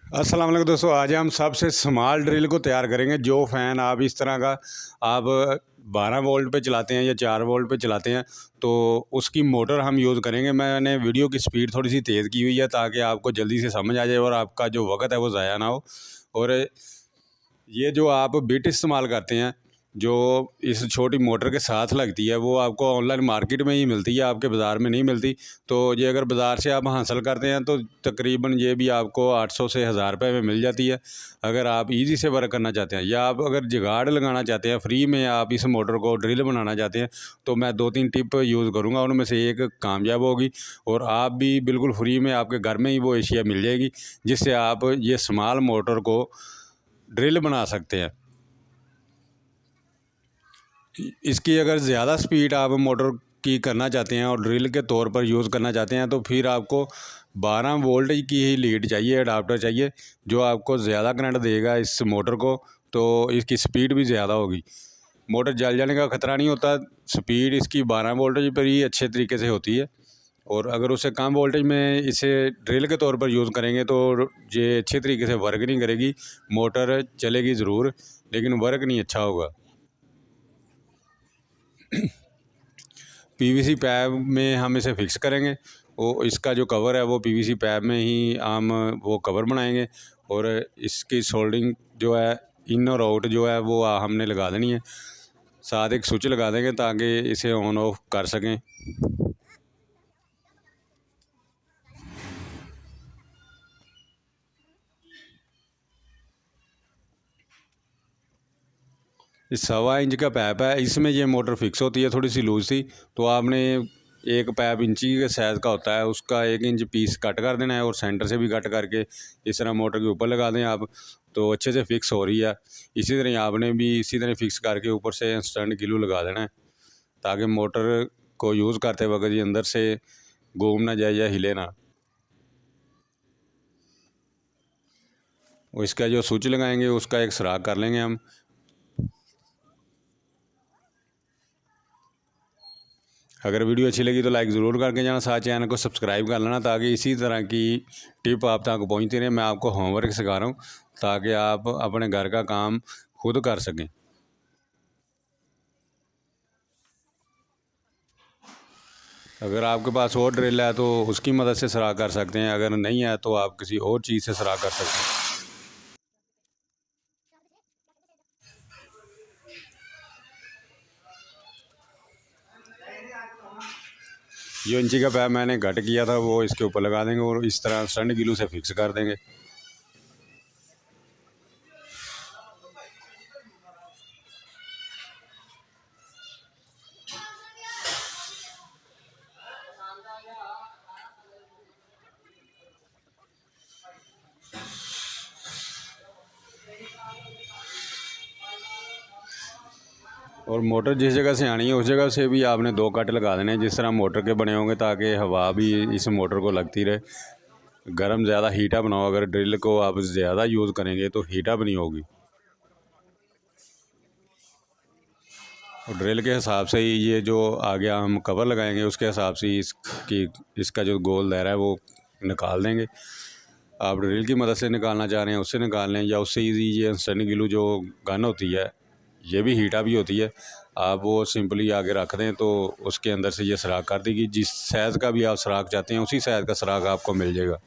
अस्सलाम वालेकुम दोस्तों, आज हम सबसे स्मॉल ड्रिल को तैयार करेंगे। जो फ़ैन आप इस तरह का आप 12 वोल्ट पे चलाते हैं या 4 वोल्ट पे चलाते हैं तो उसकी मोटर हम यूज़ करेंगे। मैंने वीडियो की स्पीड थोड़ी सी तेज़ की हुई है ताकि आपको जल्दी से समझ आ जाए और आपका जो वक्त है वो ज़ाया ना हो। और ये जो आप बिट इस्तेमाल करते हैं, जो इस छोटी मोटर के साथ लगती है, वो आपको ऑनलाइन मार्केट में ही मिलती है, आपके बाज़ार में नहीं मिलती। तो ये अगर बाज़ार से आप हासिल करते हैं तो तकरीबन ये भी आपको 800 से 1000 रुपये में मिल जाती है। अगर आप ईज़ी से वर्क करना चाहते हैं या आप अगर जुगाड़ लगाना चाहते हैं, फ्री में आप इस मोटर को ड्रिल बनाना चाहते हैं, तो मैं 2-3 टिप यूज़ करूँगा, उनमें से एक कामयाब होगी और आप भी बिल्कुल फ्री में आपके घर में ही वो एशिया मिल जाएगी, जिससे आप ये स्मॉल मोटर को ड्रिल बना सकते हैं। इसकी अगर ज़्यादा स्पीड आप मोटर की करना चाहते हैं और ड्रिल के तौर पर यूज़ करना चाहते हैं तो फिर आपको 12 वोल्ट की ही लीड चाहिए, अडाप्टर चाहिए, जो आपको ज़्यादा करंट देगा इस मोटर को, तो इसकी स्पीड भी ज़्यादा होगी। मोटर जल जाने का ख़तरा नहीं होता, स्पीड इसकी 12 वोल्टेज पर ही अच्छे तरीके से होती है। और अगर उससे कम वोल्टेज में इसे ड्रिल के तौर पर यूज़ करेंगे तो ये अच्छे तरीके से वर्क नहीं करेगी। मोटर चलेगी ज़रूर लेकिन वर्क नहीं अच्छा होगा। पीवीसी पाइप में हम इसे फिक्स करेंगे। वो इसका जो कवर है वो पीवीसी पाइप में ही हम वो कवर बनाएंगे और इसकी सोल्डिंग जो है इन और आउट जो है वो हमने लगा देनी है। साथ एक स्विच लगा देंगे ताकि इसे ऑन ऑफ कर सकें। इस 1.25 इंच का पाइप है, इसमें ये मोटर फिक्स होती है, थोड़ी सी लूज सी। तो आपने एक पाइप इंची के साइज़ का होता है, उसका 1 इंच पीस कट कर देना है और सेंटर से भी कट करके इस तरह मोटर के ऊपर लगा दें आप, तो अच्छे से फिक्स हो रही है। इसी तरह आपने भी इसी तरह फिक्स करके ऊपर से इंस्टेंट ग्लू लगा देना है ताकि मोटर को यूज़ करते वक्त ये अंदर से घूम ना जाए या हिले ना। और इसका जो स्विच लगाएंगे उसका एक सुराख कर लेंगे हम। अगर वीडियो अच्छी लगी तो लाइक ज़रूर करके जाना, साथ चैनल को सब्सक्राइब कर लेना ताकि इसी तरह की टिप आप तक पहुंचती रहे। मैं आपको होमवर्क सिखा रहा हूँ ताकि आप अपने घर का काम खुद कर सकें। अगर आपके पास और ड्रिल है तो उसकी मदद से सुराख कर सकते हैं, अगर नहीं है तो आप किसी और चीज़ से सुराख कर सकते हैं। जो इंची का पाइप मैंने कट किया था वो इसके ऊपर लगा देंगे और इस तरह स्टैंड ग्लू से फिक्स कर देंगे। और मोटर जिस जगह से आनी है उस जगह से भी आपने 2 कट लगा देने जिस तरह मोटर के बने होंगे, ताकि हवा भी इस मोटर को लगती रहे। गर्म ज़्यादा हीटअप ना हो, अगर ड्रिल को आप ज़्यादा यूज़ करेंगे तो हीटअप नहीं होगी। और ड्रिल के हिसाब से ही ये जो आगे हम कवर लगाएंगे उसके हिसाब से इसका जो गोल दायरा है वो निकाल देंगे। आप ड्रिल की मदद से निकालना चाह रहे हैं उससे निकाल लें, या उससे ईजी ये इंस्टेंट ग्लू जो गन होती है ये भी हीटअप भी होती है, आप वो सिंपली आगे रख दें तो उसके अंदर से ये सुराख कर देगी। जिस साइज़ का भी आप सुराख चाहते हैं उसी साइज़ का सुराख आपको मिल जाएगा।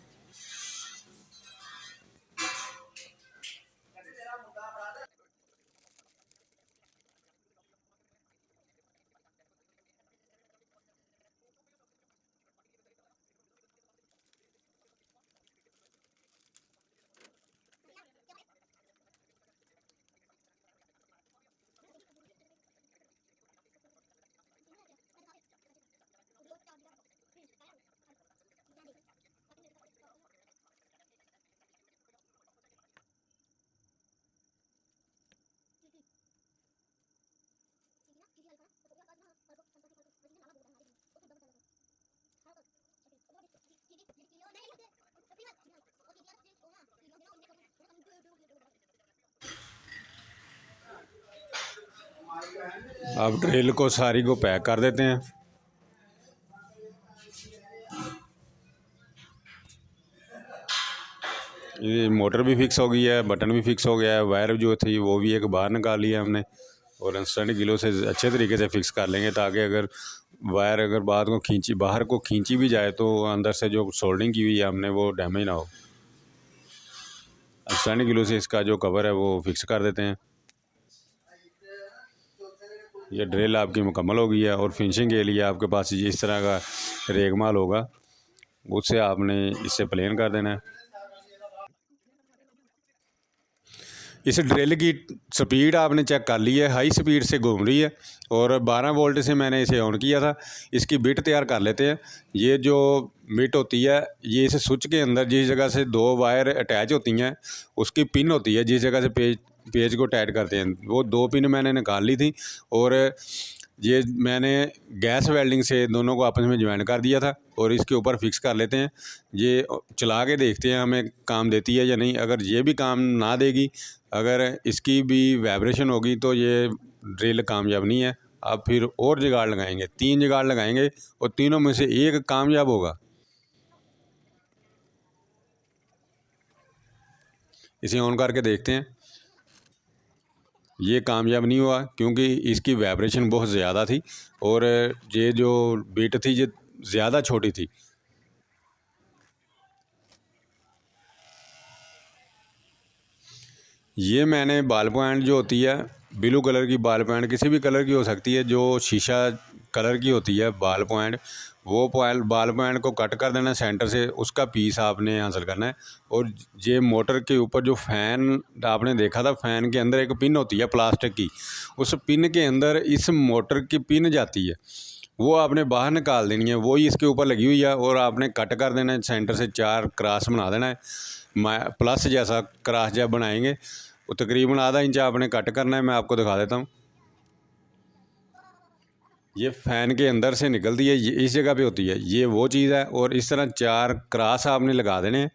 अब ड्रिल को सारी को पैक कर देते हैं। ये मोटर भी फिक्स हो गई है, बटन भी फिक्स हो गया है, वायर जो थी वो भी एक बाहर निकाल लिया हमने और इंस्टेंट गिलो से अच्छे तरीके से फिक्स कर लेंगे, ताकि अगर वायर अगर बाहर को खींची भी जाए तो अंदर से जो सोल्डिंग की हुई है हमने वो डैमेज ना हो। इंस्टेंट गिलो से इसका जो कवर है वो फिक्स कर देते हैं। ये ड्रिल आपकी मुकम्मल हो गई है और फिनिशिंग के लिए आपके पास इस तरह का रेगमाल होगा, उससे आपने इससे प्लेन कर देना है। इस ड्रिल की स्पीड आपने चेक कर ली है, हाई स्पीड से घूम रही है और 12 वोल्ट से मैंने इसे ऑन किया था। इसकी बिट तैयार कर लेते हैं। ये जो बिट होती है ये इस स्विच के अंदर जिस जगह से दो वायर अटैच होती हैं उसकी पिन होती है, जिस जगह से पेज को टाइट करते हैं, वो दो पिन मैंने निकाल ली थी और ये मैंने गैस वेल्डिंग से दोनों को आपस में ज्वाइन कर दिया था और इसके ऊपर फिक्स कर लेते हैं। ये चला के देखते हैं हमें काम देती है या नहीं। अगर ये भी काम ना देगी, अगर इसकी भी वाइब्रेशन होगी तो ये ड्रिल कामयाब नहीं है। अब फिर और जुगाड़ लगाएंगे, 3 जुगाड़ लगाएंगे और तीनों में से एक कामयाब होगा। इसे ऑन करके देखते हैं। ये कामयाब नहीं हुआ क्योंकि इसकी वाइब्रेशन बहुत ज़्यादा थी और ये जो बिट थी ये ज़्यादा छोटी थी। ये मैंने बॉल पॉइंट जो होती है ब्लू कलर की बॉल पॉइंट, किसी भी कलर की हो सकती है, जो शीशा कलर की होती है बॉल पॉइंट, वो बॉल पॉइंट को कट कर देना सेंटर से, उसका पीस आपने हासिल करना है। और ये मोटर के ऊपर जो फ़ैन आपने देखा था, फ़ैन के अंदर एक पिन होती है प्लास्टिक की, उस पिन के अंदर इस मोटर की पिन जाती है, वो आपने बाहर निकाल देनी है, वही इसके ऊपर लगी हुई है और आपने कट कर देना है। सेंटर से 4 क्रॉस बना देना है, प्लस जैसा क्रॉस जब बनाएंगे वो तकरीबन आधा इंच आपने कट करना है। मैं आपको दिखा देता हूँ। ये फ़ैन के अंदर से निकलती है, ये इस जगह पे होती है, ये वो चीज़ है। और इस तरह 4 क्रॉस आपने लगा देने हैं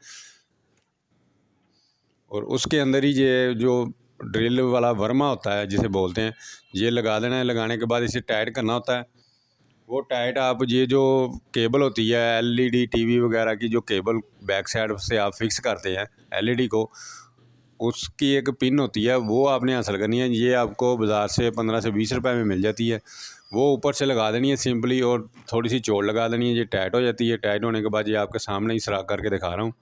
और उसके अंदर ही ये जो ड्रिल वाला वर्मा होता है जिसे बोलते हैं, ये लगा देना है। लगाने के बाद इसे टाइट करना होता है। वो टाइट आप ये जो केबल होती है एलईडी टीवी वगैरह की, जो केबल बैक साइड से आप फिक्स करते हैं एलईडी को, उसकी एक पिन होती है, वो आपने हासिल करनी है। ये आपको बाज़ार से 15 से 20 रुपए में मिल जाती है। वो ऊपर से लगा देनी है सिंपली और थोड़ी सी चोट लगा देनी है, ये टाइट हो जाती है। टाइट होने के बाद ये आपके सामने ही सराख करके दिखा रहा हूँ।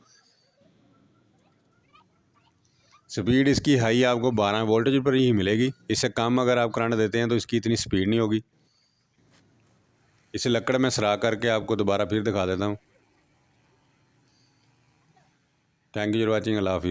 स्पीड इसकी हाई आपको 12 वोल्टेज पर ही मिलेगी। इससे कम अगर आप करंट देते हैं तो इसकी इतनी स्पीड नहीं होगी। इसे लकड़ में सराख करके आपको दोबारा फिर दिखा देता हूँ। Thank you for watching. Allah हाफिज़।